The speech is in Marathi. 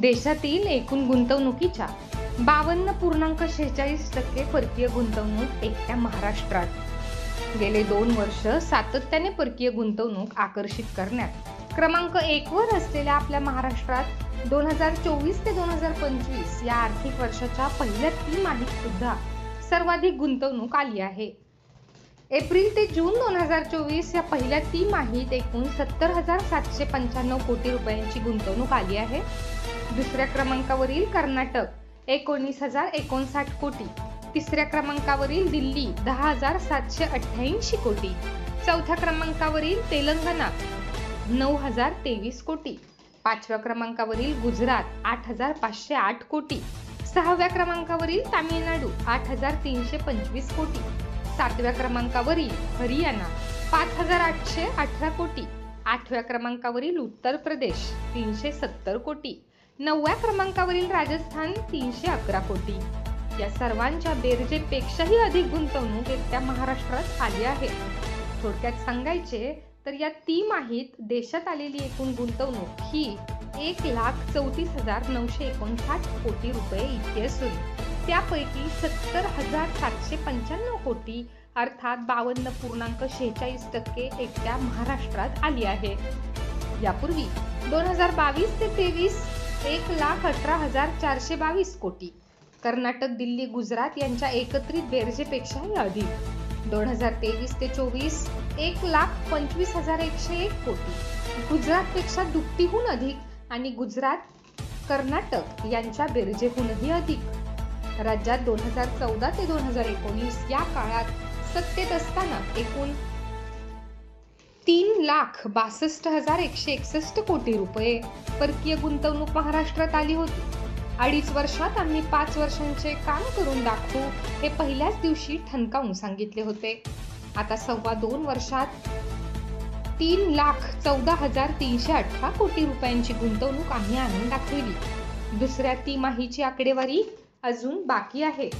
देशातील एकूण गुंतवणुकीच्या 52.46% परकीय गुंतवणूक एकट्या महाराष्ट्रात. गेले 2 वर्ष सातत्याने परकीय गुंतवणूक आकर्षित करण्यात क्रमांक 1 वर असलेल्या आपल्या महाराष्ट्रात 2024 ते 2025 या आर्थिक वर्षाच्या पहिल्या तिमाहीत सुद्धा सर्वाधिक गुंतवणूक आली आहे. एप्रिल ते जून 2024 या पहिल्या तिमाहीत एकूण 70,795 कोटी रुपयांची गुंतवणूक आली आहे. दुसऱ्या क्रमांकावरील कर्नाटक 19,059 कोटी, तिसऱ्या क्रमांकावरील दिल्ली 10,788 कोटी, चौथ्या क्रमांकावरील तेलंगणा 9,023 कोटी, पाचव्या क्रमांकावरील गुजरात 8,508 कोटी, सहाव्या क्रमांकावरील तामिळनाडू 8,325 कोटी, सातव्या क्रमांकावरील हरियाणा 5,818 कोटी, आठव्या क्रमांकावरील उत्तर प्रदेश 370 कोटी, नवव्या क्रमांकावरील राजस्थान 311 कोटी. या सर्वांच्या बेरजेपेक्षाही अधिक गुंतवणूक एकट्या महाराष्ट्रात आली आहे. थोडक्यात सांगायचे तर या तिमाहीत देशात आलेली एकूण गुंतवणूक ही 1,34,959 कोटी रुपये इतकी असून त्यापैकी 70,795 कोटी अर्थात 52.46% एकट्या महाराष्ट्रात आली आहे. यापूर्वी 2022 ते 23 1,18,422 कोटी कर्नाटक, दिल्ली, गुजरात यांच्या एकत्रित बेरजेपेक्षाही अधिक. 2023 ते 24 1,25,101 कोटी गुजरातपेक्षा दुपटीहून अधिक आणि गुजरात, कर्नाटक यांच्या बेरजेहूनही अधिक. राज्यात 2014 ते 2019 या काळात सत्तेत असताना एकूण 3,62,161 कोटी रुपये परकीय गुंतवणूक महाराष्ट्रात आली होती. 2.5 वर्षात आम्ही 5 वर्षांचे काम करून दाखवू हे पहिल्याच दिवशी ठणकावून सांगितले होते. आता 2.25 वर्षात 3,14,318 कोटी रुपयांची गुंतवणूक आम्ही आणून दाखवली. दुसऱ्या तिमाहीची आकडेवारी अजून बाकी आहे.